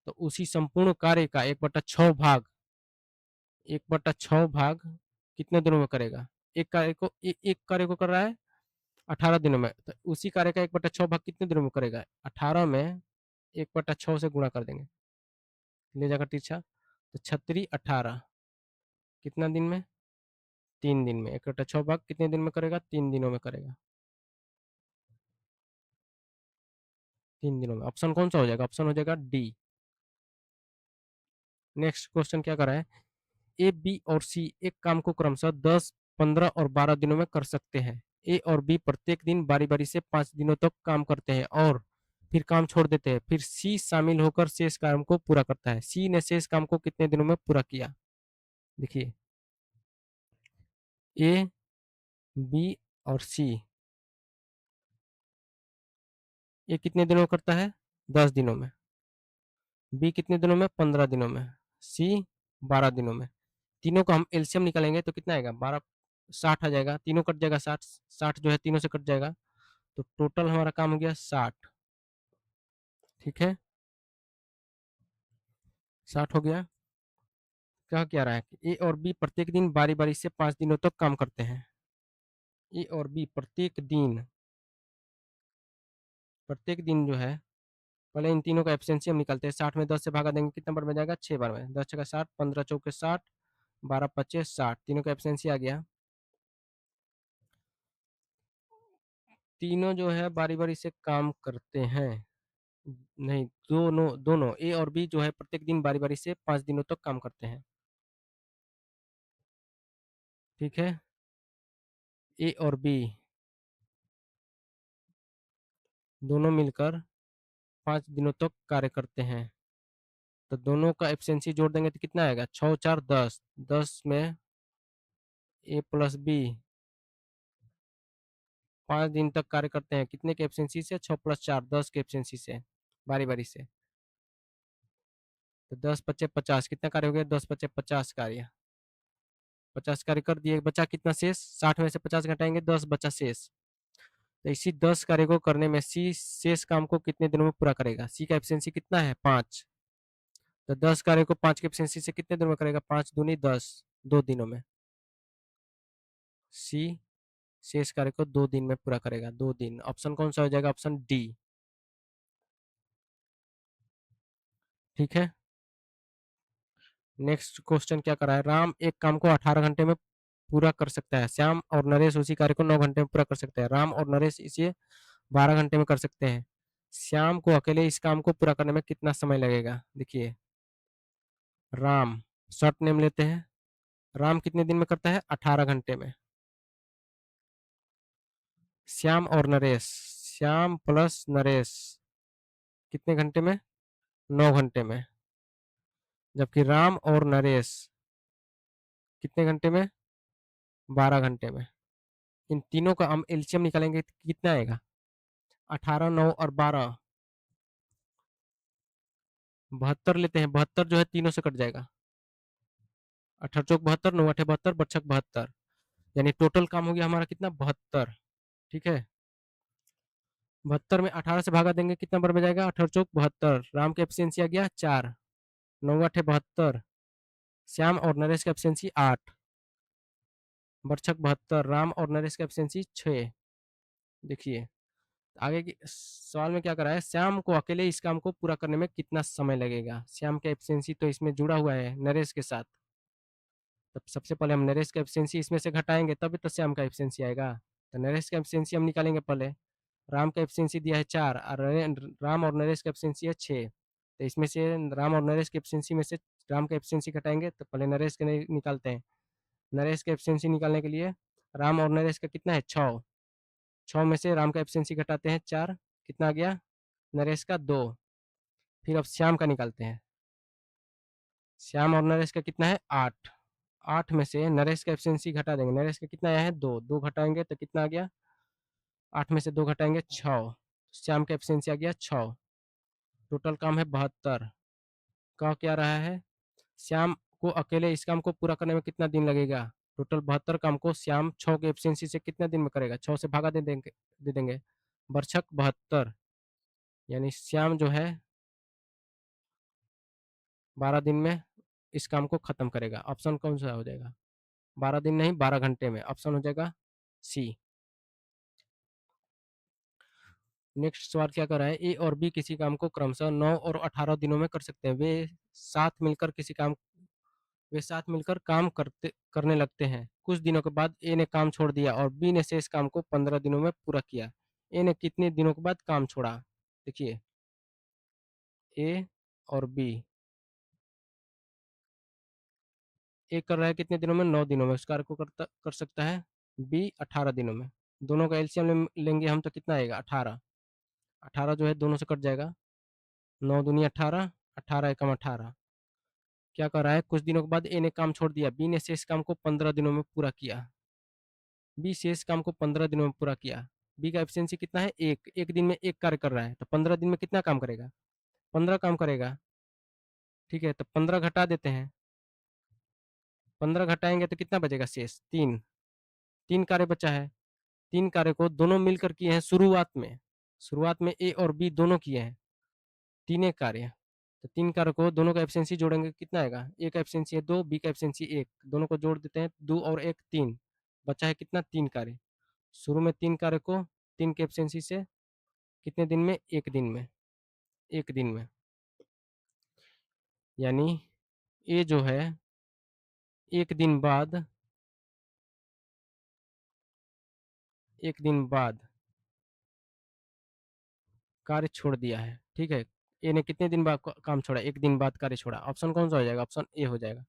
तो उसी संपूर्ण कार्य का 1/6 भाग, 1/6 भाग कितने दिनों में करेगा? एक कार्य को कर रहा है 18 दिनों में, तो उसी कार्य का 1/6 भाग कितने दिनों में करेगा? 18 में 1/6 से गुणा कर देंगे, ले जाकर तिरछा, तो 36 18 कितना दिन में? 3 दिन में। 1/6 भाग कितने दिन में करेगा? 3 दिनों में करेगा, 3 दिनों में। ऑप्शन कौन सा हो जाएगा? ऑप्शन हो जाएगा डी। नेक्स्ट क्वेश्चन क्या कर रहा है? ए बी और सी एक काम को क्रमशः 10 15 और 12 दिनों में कर सकते हैं। ए और बी प्रत्येक दिन बारी बारी से 5 दिनों तक काम करते हैं और फिर काम छोड़ देते हैं, फिर सी शामिल होकर शेष काम को पूरा करता है। सी ने शेष काम को कितने दिनों में पूरा किया? देखिए, ए, बी और सी, ये कितने दिनों में करता है? 10 दिनों में। बी कितने दिनों में? 15 दिनों में। सी 12 दिनों में। तीनों का हम एलसीएम निकालेंगे तो कितना आएगा? 12, 60 आ जाएगा। तीनों कट जाएगा, 60, 60 जो है तीनों से कट जाएगा, तो टोटल हमारा काम हो गया 60। ठीक है, 60 हो गया। क्या रहा है कि ए और बी प्रत्येक दिन बारी बारी से 5 दिनों तक काम करते हैं। ए और बी प्रत्येक दिन जो है, पहले इन तीनों का एफिशिएंसी हम निकालते हैं। 60 में 10 से भागा देंगे, कितना बार में जाएगा? 6 बार में। 10 छक्का 60, 15 चौके 60, 12 25 60, तीनों का एफिशिएंसी आ गया। तीनों जो है बारी बारी से काम करते हैं, नहीं, दोनों दोनों ए और बी जो है प्रत्येक दिन बारी बारी से 5 दिनों तक काम करते हैं। ठीक है, ए और बी दोनों मिलकर 5 दिनों तक कार्य करते हैं, तो दोनों का एफिशिएंसी जोड़ देंगे तो कितना आएगा? 6 4 10, 10 में ए प्लस बी 5 दिन तक कार्य करते हैं, कितने के एफिशिएंसी से? 6 + 4 10 के एफिशिएंसी से, बारी बारी से। तो 10 पच्चे 50, कितना कार्य हो गया? 10 पच्चे 50 कार्य, 50 कार्य कर दिए। बचा कितना शेष? 60 में से 50 घटाएंगे, 10 बचा शेष। तो इसी 10 कार्य को करने में सी शेष काम को कितने दिनों में पूरा करेगा? सी का एफिशिएंसी कितना है? 5। तो 10 कार्य को 5 के एफिशिएंसी से कितने दिनों में करेगा? 5 दूनी 10, 2 दिनों में। सी शेष कार्य को 2 दिन में पूरा करेगा, 2 दिन। ऑप्शन कौन सा हो जाएगा? Option D. ठीक है, नेक्स्ट क्वेश्चन क्या करा है? राम एक काम को 18 घंटे में पूरा कर सकता है, श्याम और नरेश उसी कार्य को 9 घंटे में पूरा कर सकते हैं। राम और नरेश इसे 12 घंटे में कर सकते हैं। श्याम को अकेले इस काम को पूरा करने में कितना समय लगेगा? देखिए, राम, शॉर्ट नेम लेते हैं। राम कितने दिन में करता है? 18 घंटे में। श्याम और नरेश, श्याम प्लस नरेश कितने घंटे में? 9 घंटे में। जबकि राम और नरेश कितने घंटे में? 12 घंटे में। इन तीनों का हम एलसीएम निकालेंगे तो कितना आएगा? 18 9 और 12, 72 लेते हैं। 72 जो है तीनों से कट जाएगा, 18 चौक 72, 9 8 72, बचक 72, यानी टोटल काम हो गया हमारा कितना? 72। ठीक है, 72 में 18 से भागा देंगे, कितना बार में जाएगा? 18 चौक 72। राम का एफिशिएंसी आ गया 4, 9 8 72। श्याम और नरेश का एफिशिएंसी 8, बरछक 72। राम और नरेश का एफिशिएंसी 6। देखिए, आगे की सवाल में क्या करा है? श्याम को अकेले इस काम को पूरा करने में कितना समय लगेगा? श्याम का एफिशिएंसी तो इसमें जुड़ा हुआ है नरेश के साथ, तब सबसे पहले हम नरेश का एफिशिएंसी इसमें से घटाएंगे, तभी तो श्याम का एफिशिएंसी आएगा। तो नरेश का एफिशिएंसी हम निकालेंगे पहले। राम का एफिशिएंसी दिया है 4 और राम और नरेश का एफिशिएंसी है 6, तो इसमें से राम और नरेश के एफिशिएंसी में से राम का एफिशिएंसी घटाएंगे, तो पहले नरेश के निकालते हैं। नरेश का एफिशिएंसी निकालने के लिए राम और नरेश का कितना है? 6, 6 में से राम का एफिशिएंसी घटाते हैं 4, कितना आ गया? नरेश का 2। फिर अब श्याम का निकालते हैं। श्याम और नरेश का कितना है? 8, 8 में से नरेश का एफिशिएंसी घटा देंगे। नरेश का कितना आया है? 2, 2 घटाएंगे तो कितना आ गया? 8 में से 2 घटाएंगे 6, श्याम का एफिशिएंसी आ गया 6। टोटल काम है 72। कह क्या रहा है? श्याम को अकेले इस काम को पूरा करने में कितना दिन लगेगा? टोटल 72 काम को श्याम 6 के एफिशिएंसी से कितना दिन में करेगा? 6 से भागा दे देंगे, बरछक 72, यानी श्याम जो है 12 दिन में इस काम को खत्म करेगा। ऑप्शन कौन सा हो जाएगा? 12 दिन नहीं, 12 घंटे में। ऑप्शन हो जाएगा सी। नेक्स्ट सवाल क्या कर रहा है? ए और बी किसी काम को क्रमशः 9 और 18 दिनों में कर सकते हैं। साथ मिलकर किसी काम वे साथ मिलकर काम करने लगते हैं। कुछ दिनों के बाद ए ने काम छोड़ दिया और बी ने शेष काम को 15 दिनों में पूरा किया। ए ने कितने दिनों के बाद काम छोड़ा? देखिए, ए और बी, ए कर रहा है कितने दिनों में? 9 दिनों में। उस कार्य को कर सकता है बी 18 दिनों में। दोनों का एलसीएम लेंगे हम तो कितना आएगा? 18। 18 जो है दोनों से कट जाएगा, 9 दूनी 18, 18 एकम 18। क्या कर रहा है, कुछ दिनों के बाद ए ने काम छोड़ दिया, बी ने शेष काम को 15 दिनों में पूरा किया। बी शेष काम को 15 दिनों में पूरा किया। बी का एफिशिएंसी कितना है, एक दिन में एक कार्य कर रहा है, तो 15 दिन में कितना काम करेगा, 15 काम करेगा। ठीक है, तो 15 घटा देते हैं, 15 घटाएंगे तो कितना बचेगा शेष, तीन। तीन कार्य बचा है, तीन कार्य को दोनों मिलकर किए हैं शुरुआत में। शुरुआत में ए और बी दोनों किए हैं तीन एक कार्य। तो तीन कार्य को दोनों का एफिशिएंसी जोड़ेंगे कितना आएगा, ए का एफिशिएंसी है 2, बी का एफिशिएंसी 1, दोनों को जोड़ देते हैं, 2 और 1 3, बचा है कितना, तीन कार्य। शुरू में तीन कार्य को तीन के एफिशिएंसी से कितने दिन में, एक दिन में, एक दिन में। यानी ए जो है एक दिन बाद, एक दिन बाद कार्य छोड़ दिया है। ठीक है, ए ने कितने दिन बाद काम छोड़ा, एक दिन बाद कार्य छोड़ा। ऑप्शन कौन सा हो जाएगा, ऑप्शन ए हो जाएगा।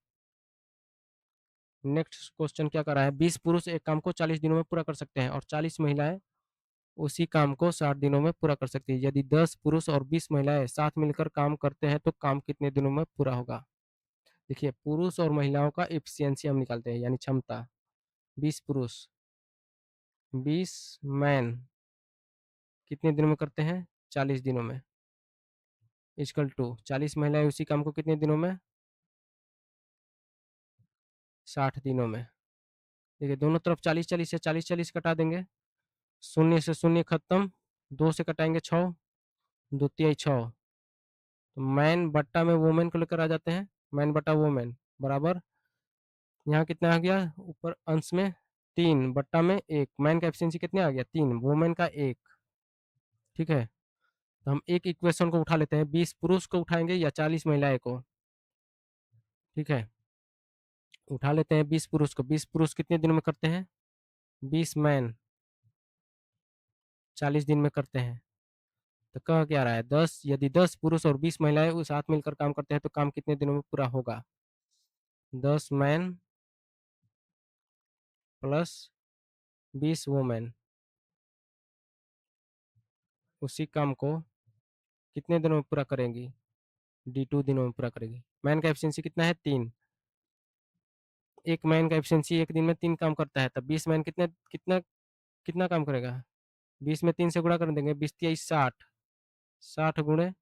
नेक्स्ट क्वेश्चन क्या कर रहा है, 20 पुरुष एक काम को 40 दिनों में पूरा कर सकते हैं और 40 महिलाएं उसी काम को 60 दिनों में पूरा कर सकती है। यदि 10 पुरुष और 20 महिलाएं साथ मिलकर काम करते हैं तो काम कितने दिनों में पूरा होगा। देखिए, पुरुष और महिलाओं का एफिशिएंसी हम निकालते हैं, यानी क्षमता। 20 पुरुष, 20 मैन कितने दिनों में करते हैं, 40 दिनों में, इक्वल टू 40 महिलाएं उसी काम को कितने दिनों में, 60 दिनों में। देखिए, दोनों तरफ 40 40 से 40 40 कटा देंगे, शून्य से शून्य खत्म, दो से कटाएंगे 6, दो तिहाई 6। तो मैन बट्टा में वोमेन को लेकर आ जाते हैं, मैन बट्टा वोमेन बराबर, यहाँ कितना आ गया ऊपर अंश में, तीन बट्टा में एक, मैन का एफिशिएंसी कितने आ गया, तीन, वोमेन का एक। ठीक है, तो हम एक इक्वेशन को उठा लेते हैं, 20 पुरुष को उठाएंगे या 40 महिलाएं को। ठीक है, उठा लेते हैं 20 पुरुष को। 20 पुरुष कितने दिनों में करते हैं, 20 मैन 40 दिन में करते हैं। तो कह क्या रहा है, 10, यदि 10 पुरुष और 20 महिलाएं उस साथ मिलकर काम करते हैं तो काम कितने दिनों में पूरा होगा। 10 मैन प्लस 20 वोमेन उसी काम को कितने दिनों में पूरा करेंगी, D2 दिनों में पूरा करेगी। मैन का एफिशिएंसी कितना है, तीन। एक मैन का एफिशिएंसी एक दिन में तीन काम करता है, तब 20 मैन कितने कितना कितना काम करेगा, 20 में तीन से गुणा कर देंगे, 20 तिहाई 60, 60 गुणे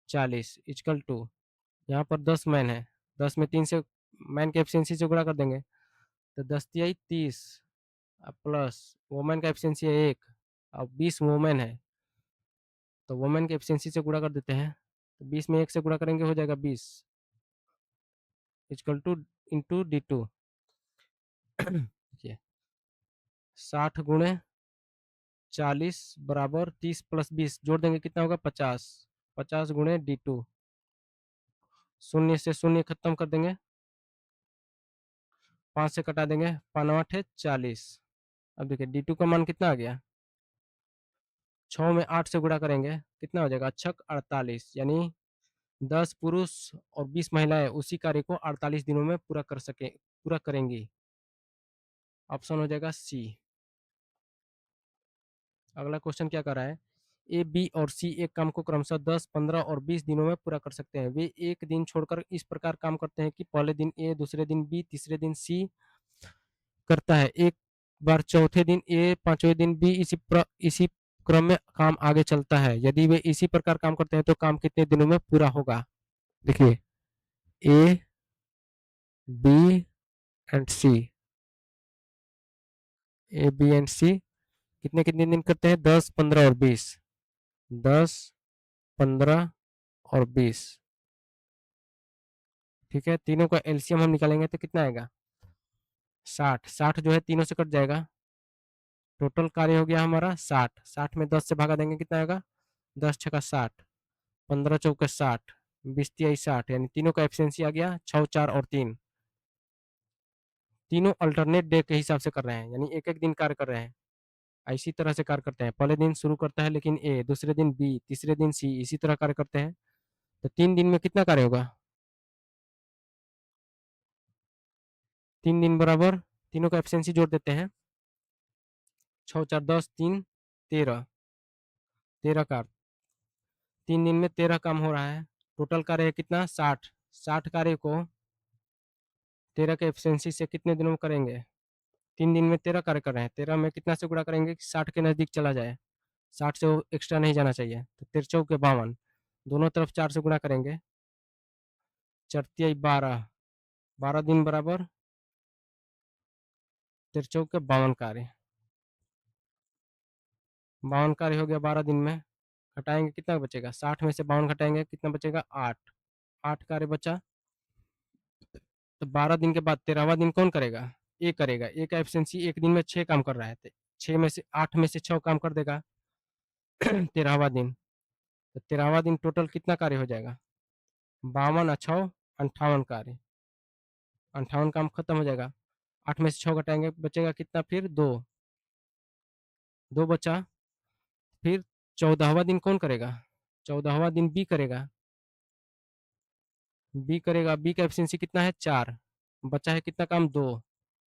40 इक्वल टू, यहाँ पर 10 मैन है, 10 में तीन से मैन के एफिशिएंसी से गुणा कर देंगे, तो 10 तिहाई 30 प्लस वोमेन का एफिशिएंसी है एक, अब 20 वोमेन है तो वोमेन के एफिशिएंसी से गुणा कर देते हैं, तो 20 में एक से गुणा करेंगे हो जाएगा 20 इक्वल टू इंटू D2। 60 गुणे 40 बराबर 30 प्लस 20 जोड़ देंगे कितना होगा, 50, 50 गुणे D2, शून्य से शून्य खत्म कर देंगे, 5 से कटा देंगे, 5 8 है 40। अब देखिए D2 का मान कितना आ गया, 6 में 8 से गुणा करेंगे कितना हो जाएगा, 6 48, यानी 10 पुरुष और 20 महिलाएं उसी कार्य को 48 दिनों में पूरा करेंगी। ऑप्शन हो जाएगा सी। अगला क्वेश्चन क्या कर रहा है, ए बी और सी एक काम को क्रमशः 10 15 और 20 दिनों में पूरा कर सकते हैं। वे एक दिन छोड़कर इस प्रकार काम करते हैं कि पहले दिन ए, दूसरे दिन बी, तीसरे दिन सी करता है, एक बार चौथे दिन ए, पांचवें दिन बी, इसी क्रम में काम आगे चलता है। यदि वे इसी प्रकार काम करते हैं तो काम कितने दिनों में पूरा होगा। देखिए, A B and C, A B and C कितने कितने दिन करते हैं, 10 15 और 20, 10 15 और 20। ठीक है, तीनों का एलसीएम हम निकालेंगे तो कितना आएगा, 60, 60 जो है तीनों से कट जाएगा, टोटल कार्य हो गया हमारा 60, 60 में 10 से भागा देंगे कितना आएगा, 10 छका 60, 15 चौके 60, 20 तिहाई 60, यानी तीनों का एफिशिएंसी आ गया 6 4 और 3। तीनों अल्टरनेट डे के हिसाब से कर रहे हैं, यानी एक एक दिन कार्य कर रहे हैं। इसी तरह से कार्य करते हैं, पहले दिन शुरू करता है लेकिन ए, दूसरे दिन बी, तीसरे दिन सी, इसी तरह कार्य करते हैं। तो 3 दिन में कितना कार्य होगा, 3 दिन बराबर, तीनों का एफिशिएंसी जोड़ देते हैं, 6 4 10 3 13, 13 कार्य, 3 दिन में 13 काम हो रहा है। टोटल कार्य है कितना? 60। 60 कार्य को 13 के एफिशिएंसी से कितने दिनों में करेंगे? 3 दिन में 13 कार्य कर रहे हैं, 13 में कितना से गुणा करेंगे कि 60 के नजदीक चला जाए? 60 से वो एक्स्ट्रा नहीं जाना चाहिए, तो 13 चौके 52, दोनों तरफ 4 से गुणा करेंगे, 4 तिया 12, 12 दिन बराबर 13 चौके 52 कार्य, 52 कार्य हो गया 12 दिन में। घटाएंगे कितना बचेगा? 60 में से 52 घटाएंगे कितना बचेगा? 8। 8 कार्य बचा। तो 12 दिन के बाद 13वां दिन कौन करेगा? ए करेगा। ए का एफिशिएंसी एक दिन में 6 काम कर रहा है, तो 6 में से 8 में से 6 काम कर देगा 13वां दिन। तो 13वां दिन टोटल कितना कार्य हो जाएगा? 52 और 6 58 कार्य, 58 काम खत्म हो जाएगा। 8 में से 6 घटाएंगे बचेगा कितना? फिर 2, 2 बचा। फिर 14वां दिन कौन करेगा? 14वां दिन बी करेगा। बी करेगा, बी का एफिशिएंसी कितना है? 4। बचा है कितना काम? 2।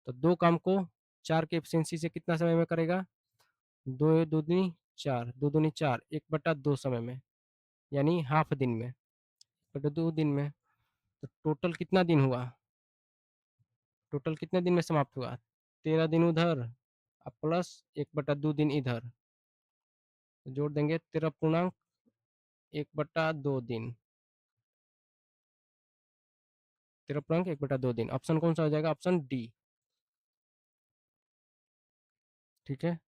तो 2 काम को 4 के एफिशिएंसी से कितना समय में करेगा? 2 दो दूनी 4, 2 दूनी 4, 1/2 समय में, यानी हाफ दिन में, 1/2 दिन में। तो टोटल कितना दिन हुआ? टोटल कितने दिन में समाप्त हुआ? 13 दिन उधर और प्लस 1/2 दिन इधर, तो जोड़ देंगे 13.1/2 दिन, 13.1/2 दिन। ऑप्शन कौन सा हो जाएगा? Option D. ठीक है।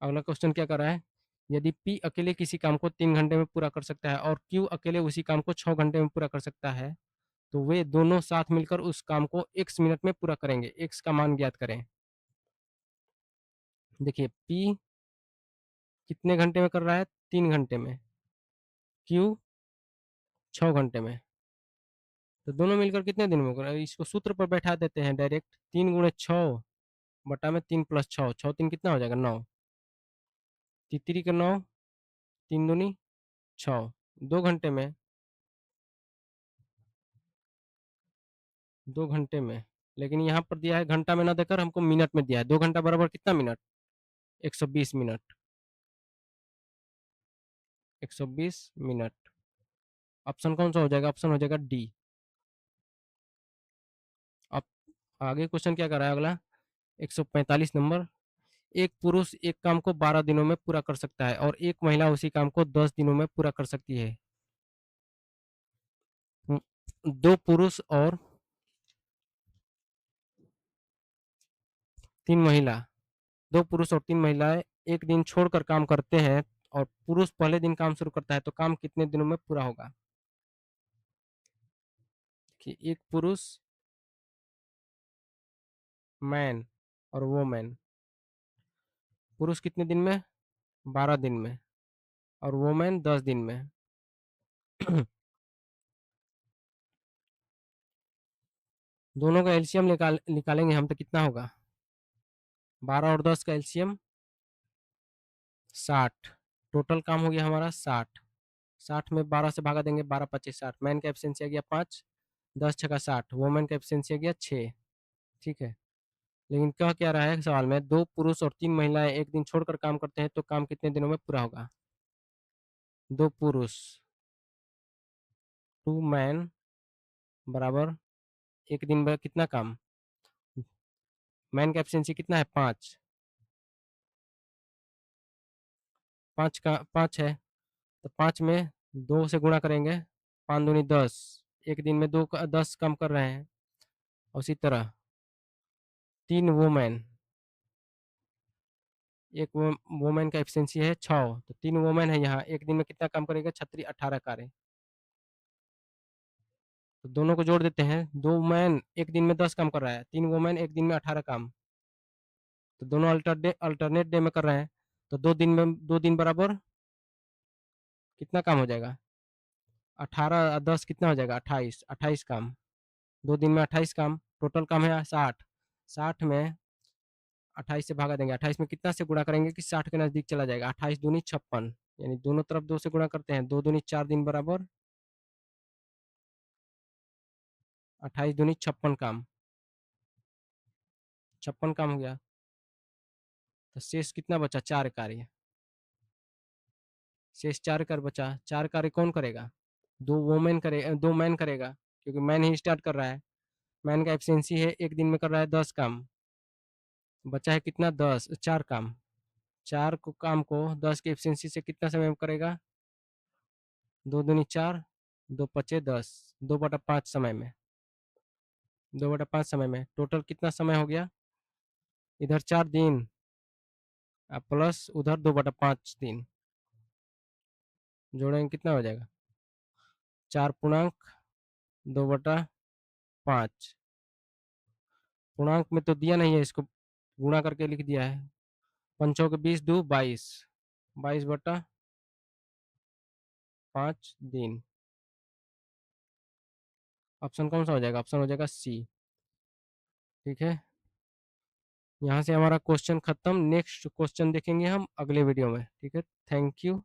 अगला क्वेश्चन क्या कर रहा है? यदि पी अकेले किसी काम को 3 घंटे में पूरा कर सकता है और क्यू अकेले उसी काम को 6 घंटे में पूरा कर सकता है, तो वे दोनों साथ मिलकर उस काम को x मिनट में पूरा करेंगे। x का मान ज्ञात करें। देखिए, p कितने घंटे में कर रहा है? 3 घंटे में। q 6 घंटे में। तो दोनों मिलकर कितने दिन में कर रहा है? इसको सूत्र पर बैठा देते हैं डायरेक्ट। 3 × 6 / 3 + 6, 6 3 कितना हो जाएगा? 9। तितरी का 9, 3 दूनी 6, 2 घंटे में, 2 घंटे में। लेकिन यहाँ पर दिया है घंटा में ना देकर हमको मिनट में दिया है। 2 घंटा बराबर कितना मिनट? 120 minute, 120 minute. ऑप्शन कौन सा हो जाएगा? ऑप्शन हो जाएगा डी। अब आगे क्वेश्चन क्या कर रहा है अगला? 145 नंबर। एक पुरुष एक काम को 12 दिनों में पूरा कर सकता है और एक महिला उसी काम को 10 दिनों में पूरा कर सकती है। दो पुरुष और 3 महिला, 2 पुरुष और 3 महिलाएं एक दिन छोड़कर काम करते हैं और पुरुष पहले दिन काम शुरू करता है, तो काम कितने दिनों में पूरा होगा? कि एक पुरुष, मैन और वोमेन। पुरुष कितने दिन में? 12 दिन में। और वोमेन 10 दिन में। दोनों का एलसीएम निकालेंगे हम, तो कितना होगा? 12 और 10 का एलसीएम 60। टोटल काम हो गया हमारा 60। 60 में 12 से भागा देंगे, 12 25 60। मैन का एफिशिएंसी आ गया 5, 10 छका 60। वोमेन का एफिशिएंसी आ गया 6। ठीक है। लेकिन कह क्या रहा है सवाल में? 2 पुरुष और 3 महिलाएं एक दिन छोड़कर काम करते हैं, तो काम कितने दिनों में पूरा होगा? 2 पुरुष, 2 मैन बराबर एक दिन में कितना काम? मैन का एफिशिएंसी कितना है? 5। 5 का 5 है, तो 5 में 2 से गुणा करेंगे, 5 दूनी 10। एक दिन में 10 काम कर रहे हैं। उसी तरह 3 वोमेन, एक वोमेन का एफिशिएंसी है 6, तो 3 वोमेन है यहाँ, एक दिन में कितना काम करेगा? 36 18 कार्य। तो दोनों को जोड़ देते हैं। 2 मैन एक दिन में 10 काम कर रहा है, 3 वोमेन एक दिन में 18 काम। तो दोनों अल्टरनेट डे में कर रहे हैं, तो 2 दिन बराबर कितना काम हो जाएगा? 18 10 कितना हो जाएगा? 28, 28 काम। 2 दिन में 28 काम। टोटल काम है 60। 60 में 28 से भागा देंगे, 28 में कितना से गुणा करेंगे कि 60 के नजदीक चला जाएगा? 28 दूनी 56, यानी दोनों तरफ 2 से गुणा करते हैं, 2 दूनी 4 दिन बराबर 28 दूनी 56 काम। 56 काम हो गया। तो शेष कितना बचा? 4 कार्य। शेष 4 कार्य बचा। 4 कार्य कौन करेगा? 2 वुमेन करे 2 मैन करेगा, क्योंकि मैन ही स्टार्ट कर रहा है। मैन का एफिशिएंसी है, एक दिन में कर रहा है 10 काम। बचा है कितना? 10, 4 काम। 4 को काम को 10 की एफिशिएंसी से कितना समय में करेगा? 2 दूनी 4, 2 पचे 10, 2/5 समय में। 2/5 समय में टोटल कितना समय हो गया? इधर 4 दिन प्लस उधर 2/5 दिन, जोड़ेंगे कितना हो जाएगा? 4 पूर्णांक 2/5। पूर्णांक में तो दिया नहीं है, इसको गुणा करके लिख दिया है। पंचों के 20 2 22, 22/5 दिन। ऑप्शन कौन सा हो जाएगा? ऑप्शन हो जाएगा सी। ठीक है, यहाँ से हमारा क्वेश्चन खत्म। नेक्स्ट क्वेश्चन देखेंगे हम अगले वीडियो में। ठीक है, थैंक यू।